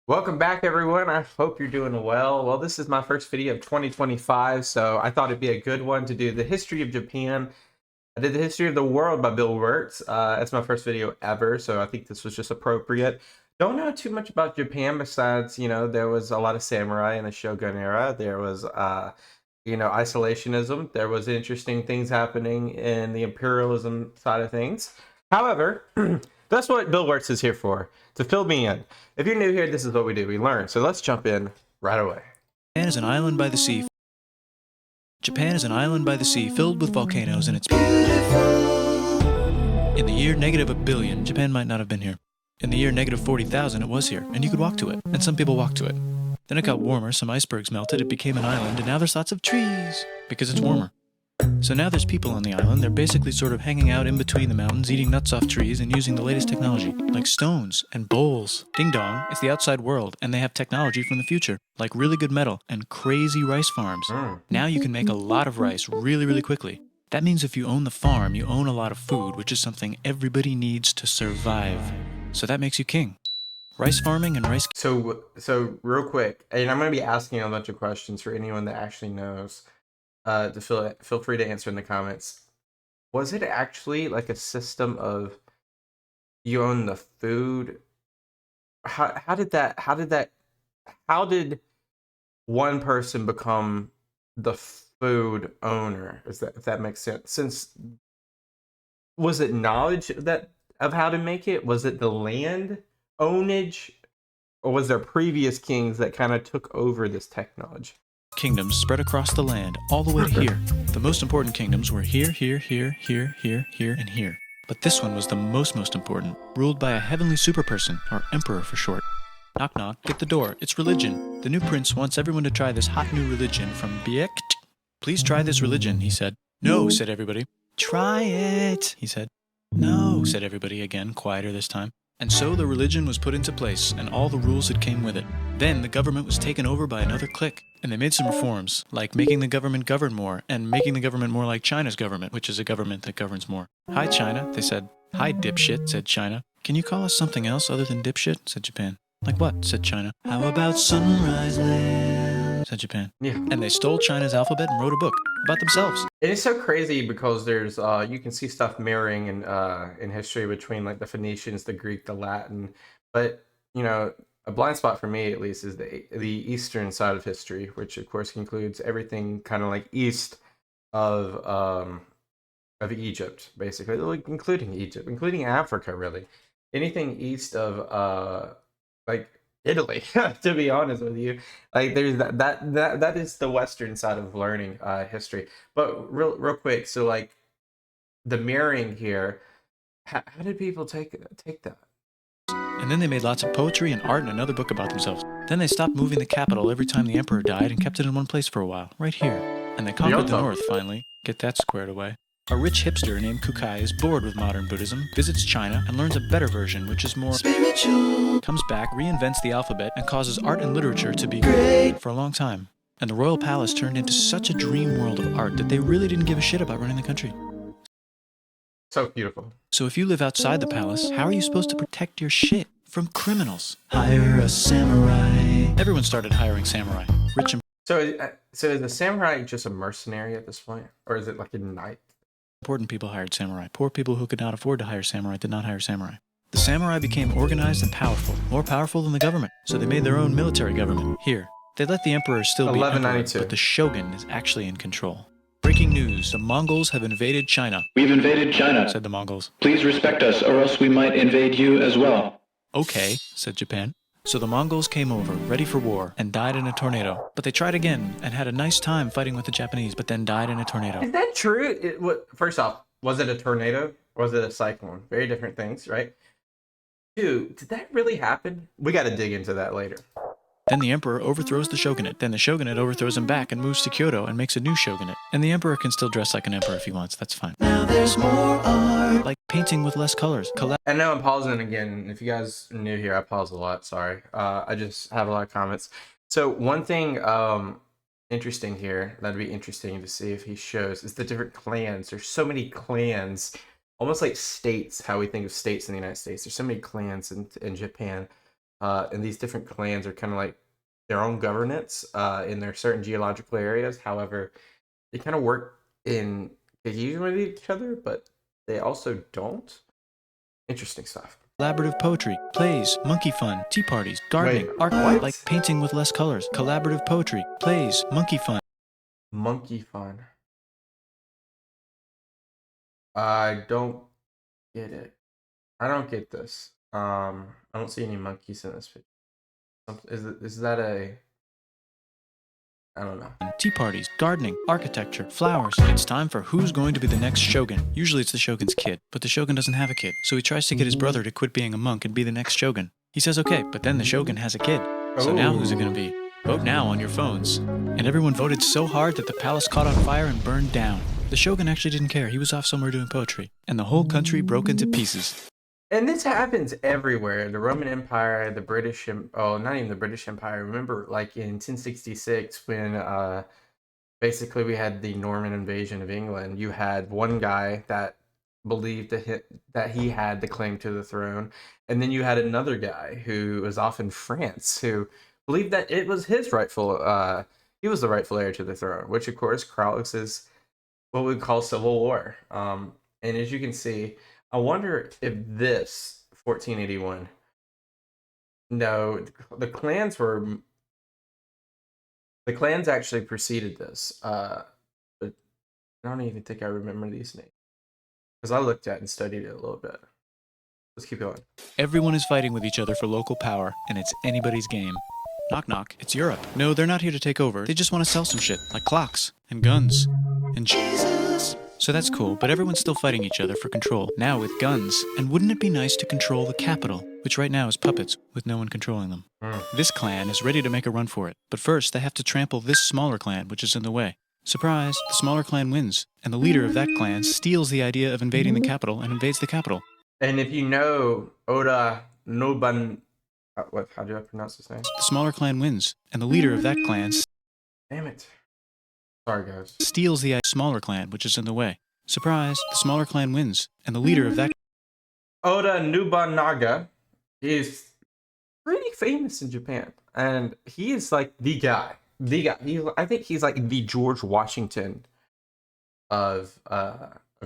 Welcome back, everyone. I hope you're doing well. Well, this is my first video of 2025, so I thought it'd be a good one to do the history of Japan. I did the history of the world by Bill Wurtz. It's my first video ever, so I think this was just appropriate. Don't know too much about Japan besides, there was a lot of samurai in the Shogun era. There was, isolationism. There was interesting things happening in the imperialism side of things. However, that's what Bill Wurtz is here for, to fill me in. If you're new here, this is what we do. We learn. So let's jump in right away. Japan is an island by the sea. Japan is an island by the sea filled with volcanoes, and it's beautiful. In the year negative a billion, Japan might not have been here. In the year negative 40,000, it was here, and you could walk to it, and some people walked to it. Then it got warmer, some icebergs melted, it became an island, and now there's lots of trees, because it's warmer. So now there's people on the island. They're basically sort of hanging out in between the mountains, eating nuts off trees, and using the latest technology, like stones and bowls. Ding dong, it's the outside world, and they have technology from the future, like really good metal and crazy rice farms. Now you can make a lot of rice really, really quickly. That means if you own the farm, you own a lot of food, which is something everybody needs to survive. So that makes you king. Rice farming and rice... So real quick, and I'm going to be asking a bunch of questions for anyone that actually knows. To feel free to answer in the comments. Was it actually like a system of you own the food? How did one person become the food owner? If that makes sense? Since was it knowledge of how to make it? Was it the land ownage, or was there previous kings that kind of took over this technology? Kingdoms spread across the land, all the way to here. The most important kingdoms were here, here, here, here, here, here, and here. But this one was the most important, ruled by a heavenly superperson, or emperor for short. Knock knock, get the door, it's religion. The new prince wants everyone to try this hot new religion from Biekt. Please try this religion, he said. No, said everybody. Try it, he said. No, said everybody again, quieter this time. And so the religion was put into place, and all the rules that came with it. Then the government was taken over by another clique, and they made some reforms, like making the government govern more, and making the government more like China's government, which is a government that governs more. Hi, China, they said. Hi, dipshit, said China. Can you call us something else other than dipshit, said Japan. Like what, said China. How about Sunrise Land, said Japan. Yeah. And they stole China's alphabet and wrote a book about themselves. And it's so crazy because there's you can see stuff mirroring in history between like the Phoenicians, the Greek, the Latin, but a blind spot for me at least is the eastern side of history, which of course includes everything kind of like east of Egypt, basically, like, including Egypt, including Africa, really. Anything east of like Italy, to be honest with you. Like there's that is the western side of learning history. But real quick, so like the mirroring here, how did people take that? And then they made lots of poetry and art and another book about themselves. Then they stopped moving the capital every time the emperor died and kept it in one place for a while, right here. And they conquered the north finally. Get that squared away. A rich hipster named Kukai is bored with modern Buddhism, visits China, and learns a better version, which is more spiritual. Comes back, reinvents the alphabet, and causes art and literature to be great for a long time. And the royal palace turned into such a dream world of art that they really didn't give a shit about running the country. So beautiful. So if you live outside the palace, how are you supposed to protect your shit from criminals? Hire a samurai. Everyone started hiring samurai. Rich and So is the samurai just a mercenary at this point, or is it like a knight? important people hired samurai. Poor people who could not afford to hire samurai did not hire samurai. The samurai became organized and powerful, more powerful than the government. So they made their own military government. Here, they let the emperor still be emperor, but the shogun is actually in control. Breaking news, the Mongols have invaded China. We've invaded China, said the Mongols. Please respect us, or else we might invade you as well. Okay, said Japan. So the Mongols came over, ready for war, and died in a tornado. But they tried again, and had a nice time fighting with the Japanese, but then died in a tornado. Is that true? First off, was it a tornado? Or was it a cyclone? Very different things, right? Dude, did that really happen? We got to dig into that later. Then the emperor overthrows the shogunate. Then the shogunate overthrows him back and moves to Kyoto and makes a new shogunate. And the emperor can still dress like an emperor if he wants, that's fine. Now there's more art. Like painting with less colors. I know I'm pausing again. If you guys are new here, I pause a lot, sorry. I just have a lot of comments. So one thing interesting here, that'd be interesting to see if he shows, is the different clans. There's so many clans, almost like states, how we think of states in the United States. There's so many clans in Japan. and these different clans are kind of like their own governance in their certain geological areas. However, they kind of work in cohesion with each other, but they also don't. Interesting stuff. Collaborative poetry, plays, monkey fun, tea parties, gardening, Wait, art, what? like painting with less colors. Collaborative poetry, plays, monkey fun. Monkey fun. I don't get it. I don't get this. I don't see any monkeys in this picture. Is that a? I don't know. Tea parties, gardening, architecture, flowers. It's time for who's going to be the next shogun. Usually it's the shogun's kid, but the shogun doesn't have a kid, so he tries to get his brother to quit being a monk and be the next shogun. He says okay, but then the shogun has a kid. So now who's it going to be? Vote now on your phones. And everyone voted so hard that the palace caught on fire and burned down. The shogun actually didn't care. He was off somewhere doing poetry. And the whole country broke into pieces. And this happens everywhere. The Roman Empire, the British, not even the British Empire. Remember, like in 1066, when basically we had the Norman invasion of England, you had one guy that believed that he had the claim to the throne, and then you had another guy who was off in France who believed that it was his he was the rightful heir to the throne, which of course causes what we call civil war. And as you can see, I wonder if this 1481. No, the clans actually preceded this. But I don't even think I remember these names because I looked at and studied it a little bit. Let's keep going. Everyone is fighting with each other for local power, and it's anybody's game. Knock knock, it's Europe. No, they're not here to take over. They just want to sell some shit, like clocks, and guns, and Jesus. So that's cool, but everyone's still fighting each other for control, now with guns. And wouldn't it be nice to control the capital, which right now is puppets, with no one controlling them? This clan is ready to make a run for it, but first they have to trample this smaller clan, which is in the way. Surprise, the smaller clan wins, and the leader of that clan steals the idea of invading the capital and invades the capital. And if you know Oda Noban... how do I pronounce his name? The smaller clan wins, and the leader of that clan... Damn it. Sorry, guys. Steals the smaller clan, which is in the way. Surprise, the smaller clan wins, and the leader of that... Oda Nobunaga is pretty famous in Japan, and he is like the guy. I think he's like the George Washington of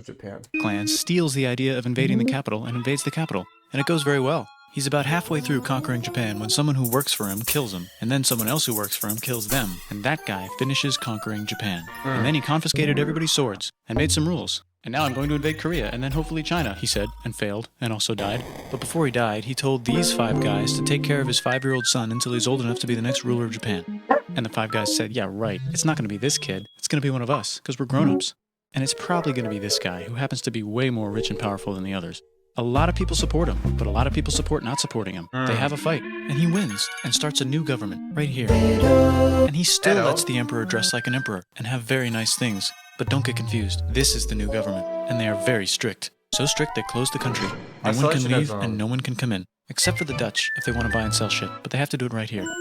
Japan. Clan steals the idea of invading the capital and invades the capital, and it goes very well. He's about halfway through conquering Japan when someone who works for him kills him, and then someone else who works for him kills them, and that guy finishes conquering Japan. And then he confiscated everybody's swords, and made some rules. And now I'm going to invade Korea, and then hopefully China, he said, and failed, and also died. But before he died, he told these 5 guys to take care of his 5-year-old son until he's old enough to be the next ruler of Japan. And the 5 guys said, yeah, right, it's not going to be this kid, it's going to be one of us, because we're grown-ups. And it's probably going to be this guy, who happens to be way more rich and powerful than the others. A lot of people support him, but a lot of people support not supporting him. They have a fight, and he wins, and starts a new government, right here. And he still lets the emperor dress like an emperor, and have very nice things. But don't get confused, this is the new government, and they are very strict. So strict they close the country. No one can leave, and no one can come in. Except for the Dutch, if they want to buy and sell shit, but they have to do it right here.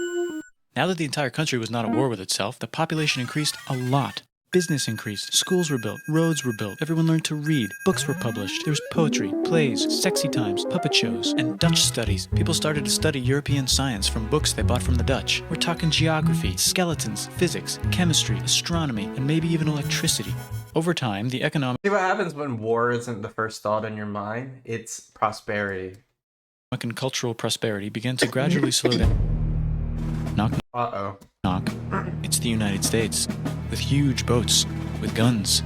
Now that the entire country was not at war with itself, the population increased a lot. Business increased, schools were built, roads were built, everyone learned to read, books were published, there was poetry, plays, sexy times, puppet shows, and Dutch studies. People started to study European science from books they bought from the Dutch. We're talking geography, skeletons, physics, chemistry, astronomy, and maybe even electricity. Over time, the economic... See what happens when war isn't the first thought in your mind? It's prosperity. and cultural prosperity began to gradually slow down. Knock, knock. It's the United States, with huge boats, with guns,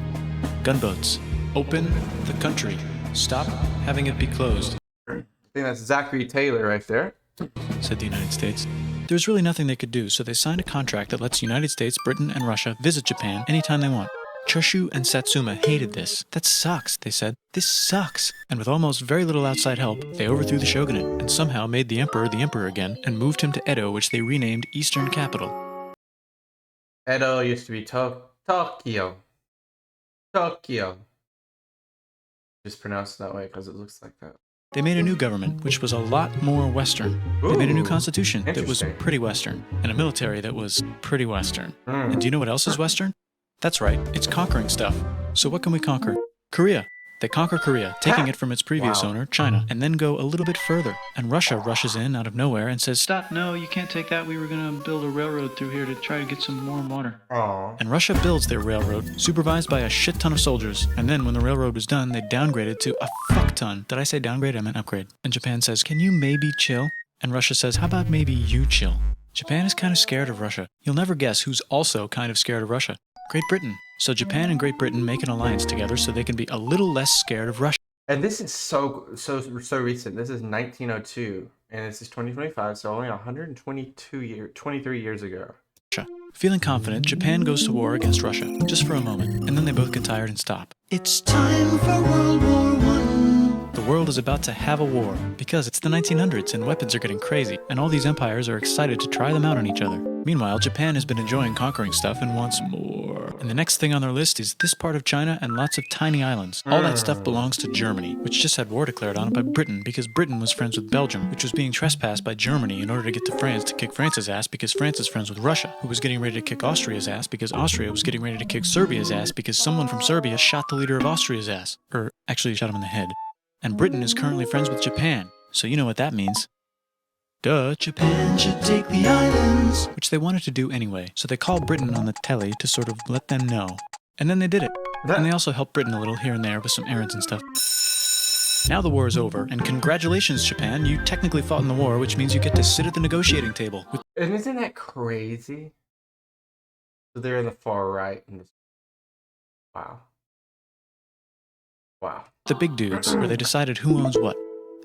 gunboats. Open the country. Stop having it be closed. I think that's Zachary Taylor right there, said the United States. There was really nothing they could do, so they signed a contract that lets the United States, Britain, and Russia visit Japan anytime they want. Choshu and Satsuma hated this. That sucks, they said. This sucks. And with almost very little outside help, they overthrew the shogunate and somehow made the emperor again and moved him to Edo, which they renamed Eastern Capital. Edo used to be Tokyo. Tokyo. Just pronounced it that way because it looks like that. They made a new government, which was a lot more Western. They made a new constitution that was pretty Western, and a military that was pretty Western. And do you know what else is Western? That's right, it's conquering stuff. So what can we conquer? Korea. They conquer Korea, taking it from its previous Wow. owner, China, and then go a little bit further. And Russia rushes in out of nowhere and says, "Stop, no, you can't take that. We were going to build a railroad through here to try to get some warm water." Aw. And Russia builds their railroad, supervised by a shit ton of soldiers. And then when the railroad was done, they downgraded to a fuck ton. Did I say downgrade? I meant upgrade. And Japan says, "Can you maybe chill?" And Russia says, "How about maybe you chill?" Japan is kind of scared of Russia. You'll never guess who's also kind of scared of Russia. Great Britain. So Japan and Great Britain make an alliance together so they can be a little less scared of Russia. And this is so recent. This is 1902, and this is 2025, so only 23 years ago. Feeling confident, Japan goes to war against Russia, just for a moment, and then they both get tired and stop. It's time for World War I. The world is about to have a war, because it's the 1900s and weapons are getting crazy, and all these empires are excited to try them out on each other. Meanwhile, Japan has been enjoying conquering stuff and wants more. And the next thing on their list is this part of China and lots of tiny islands. All that stuff belongs to Germany, which just had war declared on it by Britain because Britain was friends with Belgium, which was being trespassed by Germany in order to get to France to kick France's ass because France is friends with Russia, who was getting ready to kick Austria's ass because Austria was getting ready to kick Serbia's ass because someone from Serbia shot the leader of Austria's ass. Or actually shot him in the head. And Britain is currently friends with Japan, so you know what that means. Duh, Japan should take the islands. Which they wanted to do anyway, so they called Britain on the telly to sort of let them know. And then they did it. And they also helped Britain a little here and there with some errands and stuff. Now the war is over, and congratulations, Japan, you technically fought in the war, which means you get to sit at the negotiating table. And isn't that crazy? So they're in the far right. Wow. Wow. The big dudes, where they decided who owns what.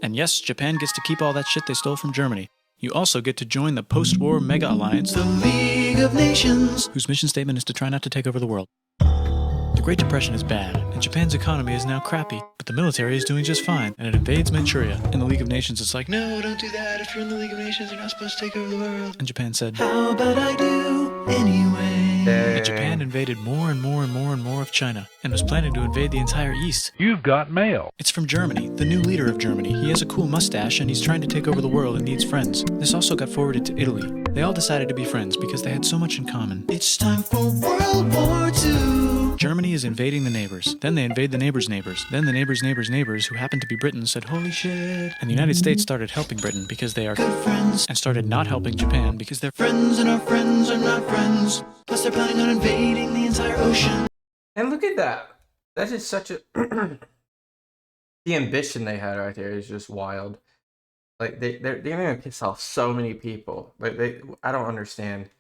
And yes, Japan gets to keep all that shit they stole from Germany. You also get to join the post-war mega alliance, the League of Nations, whose mission statement is to try not to take over the world. The Great Depression is bad, and Japan's economy is now crappy, but the military is doing just fine, and it invades Manchuria. In the League of Nations, it's like, no, don't do that. If you're in the League of Nations, you're not supposed to take over the world. And Japan said, how about I do anyway? And Japan invaded more and more and more and more of China, and was planning to invade the entire East. You've got mail. It's from Germany, the new leader of Germany. He has a cool mustache, and he's trying to take over the world and needs friends. This also got forwarded to Italy. They all decided to be friends because they had so much in common. It's time for World War II. Germany is invading the neighbors. Then they invade the neighbors' neighbors. Then the neighbors' neighbors' neighbors, who happened to be Britain, said, holy shit. And the United States started helping Britain because they are good friends, and started not helping Japan because they're friends and our friends are not friends. Plus they're planning on invading the entire ocean. And look at that. That is such a... the ambition they had right there is just wild. Like, they're gonna piss off so many people. Like, I don't understand.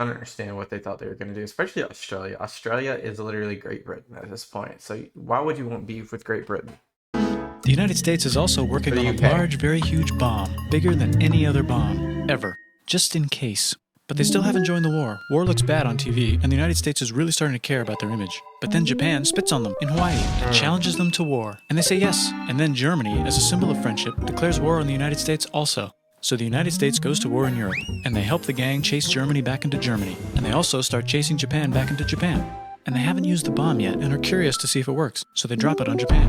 I don't understand what they thought they were going to do, especially Australia. Australia is literally Great Britain at this point. So why would you want beef with Great Britain? The United States is also working on a large, very huge bomb, bigger than any other bomb, ever, just in case. But they still haven't joined the war. War looks bad on TV, and the United States is really starting to care about their image. But then Japan spits on them in Hawaii and challenges them to war. And they say yes. And then Germany, as a symbol of friendship, declares war on the United States also. So the United States goes to war in Europe, and they help the gang chase Germany back into Germany. And they also start chasing Japan back into Japan. And they haven't used the bomb yet and are curious to see if it works, so they drop it on Japan.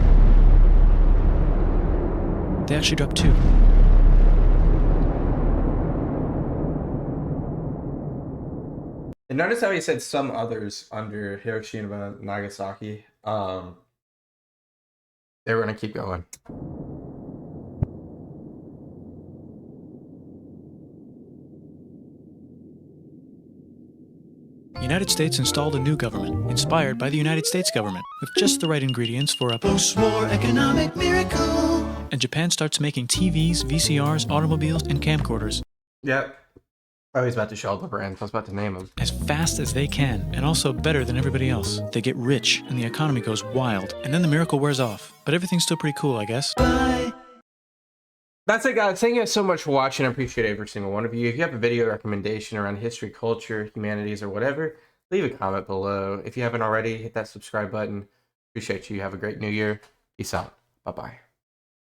They actually drop 2. And notice how he said some others under Hiroshima and Nagasaki. They were going to keep going. The United States installed a new government, inspired by the United States government, with just the right ingredients for a post-war economic miracle. And Japan starts making TVs, VCRs, automobiles, and camcorders. Yep. I was about to show all the brands. I was about to name them. As fast as they can, and also better than everybody else. They get rich, and the economy goes wild, and then the miracle wears off. But everything's still pretty cool, I guess. Bye! That's it, guys. Thank you guys so much for watching. I appreciate every single one of you. If you have a video recommendation around history, culture, humanities, or whatever, leave a comment below. If you haven't already, hit that subscribe button. Appreciate you. Have a great new year. Peace out. Bye-bye.